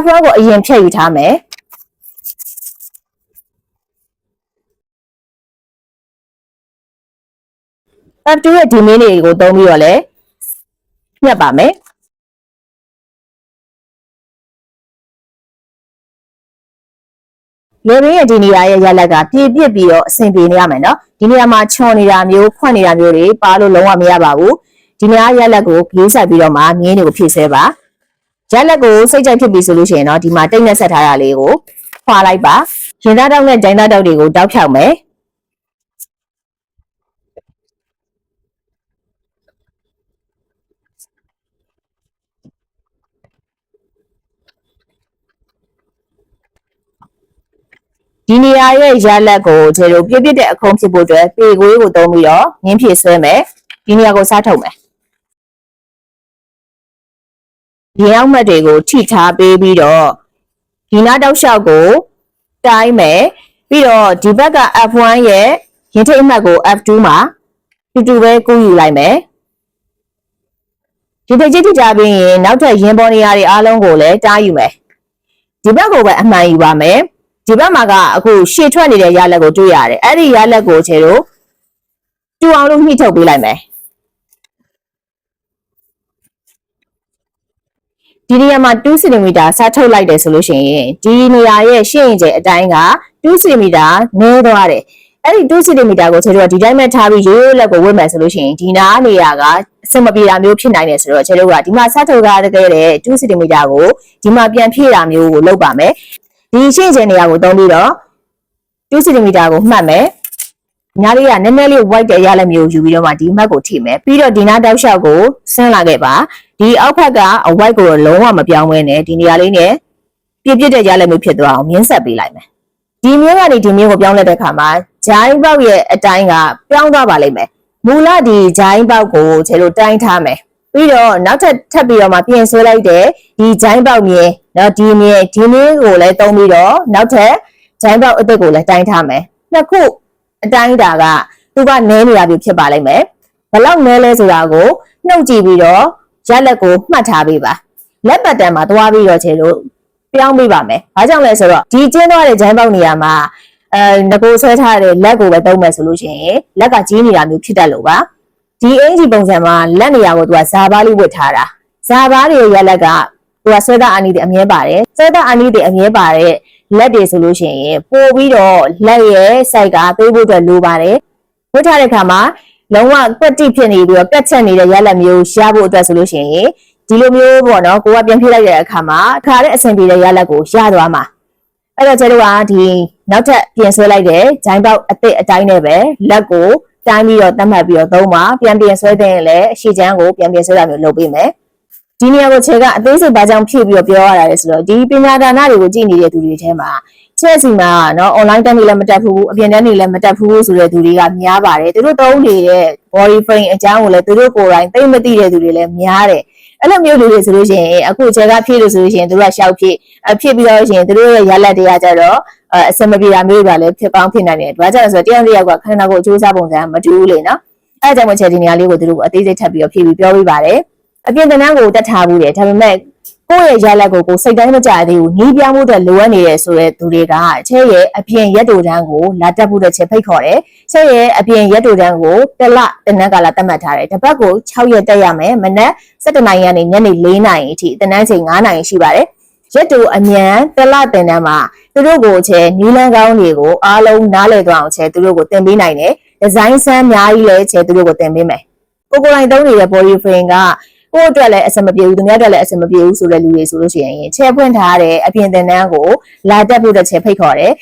F1 ကိုအရင်ဖြည့်ယူထားမယ်F2 ရဲ့ဒီမင်းတွေကိုသုံးပြီးတော့လည်းညှပ်ပါမယ်လေရင်းရဲ့ဒီနေရာရဲ့ရလက်ကပြည့်ပြည့်ပြီးတော့အဆင်ပြေနေရမယ်နော်ဒီနေရာမှာချော်နေတာမျိုးဖွက်နေတာမျိုးတွေပါလို့လုံးဝမရပါဘူးဒီနေရာရလက်ကိုဂလေးဆိုင်ပြီးတော့မှမြင်းတွေကိုဖြည့်ဆဲပါရလက်ကိုစိတ်ကြိုက်ဖြစ်ပြီဆိုလို့ရှိရင်တော့ဒီမှာတိတ်နဲ့ဆက်ထားတာလေးကိုခွာလိုက်ပါရင်သားတောက်နဲ့ဂျိုင်းသားတောက်တွေကိုတောက်ဖြောက်မယ်ဒီနေရာရဲ့ရလက်ကိုခြေတို့ပြည့်ပြည့်တဲ့အခုံးဖြစ်ဖို့အတွက်ပေကွေးကိုသုံးပြီးတော့မြင်းဖြည့်ဆွဲမယ်ဒီနေရာကိုစားထုတ်မယ်ရေအောင်မှတ်တွေကိုထိထားပေးပြီးတော့ဒီနားတောက်လျှောက်ကိုတိုင်းမယ်ပြီးတော့ဒီဘက်က F1 ရဲ့ရင်ထိတ်အမှတ်ကို F2 မှာတူပဲကူးယူလိုက်မယ်ဒီထိတ်ကြီးထိထားပြီးရင်နောက်ထပ်ရင်ပေါ်နေရာတွေအားလုံးကိုလည်းတားယူမယ်ဒီဘက်ကိုပဲအမှန်ယူပါမယ်ဒီဘက်မှာကအခုရှေ့ထွက်နေတဲ့ရလက်ကိုတွေ့ရတယ်အဲ့ဒီရလက်ကိုခြေတို့တူအောင်လို့ညှိထုတ်ပေးလိုက်မယ်ဒီနေရာမှာ2 cm စားထုတ်လိုက်တယ်ဆိုလို့ရှိရင်ဒီနေရာရဲ့ရှေ့ရင်ကျအတိုင်းက2 cm နည်းသွားတယ်အဲ့ဒီ2 cm ကိုခြေတို့ကဒီတိုင်းပဲထားပြီးရိုးရိုးလက်ကိုဝတ်မယ်ဆိုလို့ရှိရင်ဒီနားနေရာကအဆင်မပြေတာမျိုးဖြစ်နိုင်တယ်ဆိုတော့ခြေတို့ကဒီမှာစားထုတ်ထားတဲ့2 cm ကိုဒီမှာပြန်ဖြည့်တာမျိုးကိုလုပ်ပါမယ်ဒီရှေ့ကျနေရာကိုသုံးပြီးတော့2 cm ကိုမှတ်မယ်ညာလေးကနည်းနည်းလေး white တဲ့ရလက်မျိုးယူပြီးတော့မှဒီမှတ်ကိုထိမယ်ပြီးတော့ဒီနားတောက်လျှောက်ကိုဆင်းလာခဲ့ပါဒီအောက်ဖက်ကအ white ကိုတော့လုံးဝမပြောင်းလဲနဲ့ဒီနေရာလေးနဲ့ပြည့်ပြည့်တဲ့ရလက်မျိုးဖြစ်သွားအောင်မြင်းဆက်ပေးလိုက်မယ်ဒီမြင်းကနေဒီမြင်းကိုပြောင်းလဲတဲ့အခါမှာဂျိုင်းပေါက်ရဲ့အတိုင်းကပြောင်းသွားပါလိမ့်မယ်မူလဒီဂျိုင်းပေါက်ကိုခြေလို့တိုင်းထားမယ်ပြီးတော့နောက်ထပ်ပြီးတော့မှပြင်ဆွဲလိုက်တဲ့ဒီဂျိုင်းပေါက်မြင်းနော်ဒီမြင်းကိုလည်းသုံးပြီးတော့နောက်ထပ်ဂျိုင်းပေါက်အသစ်ကိုလည်းတိုင်းထားမယ်နှစ်ခုအတိုင်းတာကသူကနည်းနေတာမျိုးဖြစ်ပါလိမ့်မယ်ဘလောက်နည်းလဲဆိုတာကိုနှုတ်ကြည့်ပြီးတော့ရလက်ကိုမှတ်ထားပေးပါလက်ပတ်တံမှာသွားပြီးတော့ခြေလို့ပြောင်းပေးပါမယ်ဘာကြောင့်လဲဆိုတော့ဒီကျင်းသွားတဲ့ဂျိုင်းပေါက်နေရာမှာငကိုဆွဲထားတဲ့လက်ကိုပဲသုံးမယ်ဆိုလို့ရှိရင်လက်ကကြီးနေတာမျိုးဖြစ်တတ်လို့ပါဒီအင်ဂျီပုံစံမှာလက်နေရာကိုသူကဇာဘားလေးဝတ်ထားတာဇာဘားတွေရဲ့လက်ကသူကဆွဲသားအာနီတွေအမြဲပါတယ်ဆွဲသားအာနီတွေအမြဲပါတဲ့လက်တွေဆိုလို့ရှိရင်ပို့ပြီးတော့လက်ရဲ့စိုက်ကပေးဖို့အတွက်လိုပါတယ်ဝတ်ထားတဲ့အခါမှာလုံးဝကွက်တိဖြစ်နေပြီးတော့ကတ်ချက်နေတဲ့ရလက်မျိုးရဖို့အတွက်ဆိုလို့ရှိရင်ဒီလိုမျိုးပေါ့နော်ကိုကပြန်ဖြည့်လိုက်တဲ့အခါမှာခါတဲ့အဆင်ပြေတဲ့ရလက်ကိုရသွားမှာအဲ့တော့ကျတို့ကဒီနောက်ထပ်ပြင်ဆွဲလိုက်တဲ့ဂျိုင်းပေါက်အသစ်အတိုင်းနဲ့ပဲလက်ကိုတိုင်းပြီးတော့တတ်မှတ်ပြီးတော့သုံးပါပြန်ပြင်ဆွဲတဲ့ရင်လည်းအရှိချမ်းကိုပြန်ပြင်ဆွဲတာမျိုးလုပ်ပေးမယ်ဒီနေရာကိုခြေကအသေးစိတ်ဘာကြောင့်ဖြည့်ပြီးတော့ပြောရတာလဲဆိုတော့ဒီပညာဒါနတွေကိုကြည့်နေတဲ့သူတွေထဲမှာခြေစီမှာနော် online တက်နေလည်းမတက်ဘူးအပြင်တက်နေလည်းမတက်ဘူးဆိုတဲ့သူတွေကများပါတယ်သူတို့သုံးနေတဲ့ body frame အကြောင်းကိုလည်းသူတို့ကိုယ်တိုင်သိမသိတဲ့သူတွေလည်းများတယ်အဲ့လိုမျိုးလူတွေဆိုလို့ရှိရင်အခုခြေကဖြည့်လို့ဆိုလို့ရှိရင်သူတို့ကရှောက်ဖြည့်ပြီးတော့ရှင်သူတို့ရဲ့ရလက်တွေကကြတော့အစမပြေတာမျိုးတွေပါလဲဖြစ်ကောင်းဖြစ်နိုင်တယ်ဒါကြောင့်ဆိုတော့တယောက်ကခန္ဓာကိုယ်အကျိုးစားပုံစံမတူဘူးလေနော်အဲ့ဒါကြောင့်မို့ခြေဒီနေရာလေးကိုသူတို့အသေးစိတ်ထပ်ပြီးတော့ဖြည့်ပြီးပြောပြပါတယ်အပြင်တန်းကိုတက်ထားဘူးတယ်ဒါပေမဲ့ကိုယ့်ရဲ့ရလက်ကိုစိတ်တိုင်းမကြသေးဘူးနီးပြောင်းမှုအတွက်လိုအပ်နေတဲ့ဆိုတဲ့သူတွေကခြေရဲ့အပြင်ရက်တူတန်းကိုလာတက်ဖို့တဲ့ခြေဖိတ်ခေါ်တယ်ခြေရဲ့အပြင်ရက်တူတန်းကိုတစ်လတနက်ကာလသတ်မှတ်ထားတယ်တစ်ပတ်ကို6ရက်တက်ရမယ်မနက်7နာရီကနေညနေ4နာရီအထိတနက်ချိန်9နာရီရှိပါတယ်ရက်တူအမြန်တစ်လတင်တန်းမှာသူတို့ကိုခြေနီးလန်းကောင်းတွေကိုအားလုံးနားလည်သွားအောင်ခြေသူတို့ကိုသင်ပေးနိုင်တယ်ဒီဇိုင်းဆန်းအများကြီးလည်းခြေသူတို့ကိုသင်ပေးမယ်ကိုယ်တိုင်သုံးနေတဲ့ body frame ကကိုယ့်အတွက်လည်းအဆင်မပြေဘူးသူများအတွက်လည်းအဆင်မပြေဘူးဆိုတဲ့လူတွေဆိုလို့ရှိရင်ချဲဖွင့်ထားတဲ့အပြင်သင်တန်းကိုလာတက်ဖို့တဲ့ချဲဖိတ်ခေါ်တယ်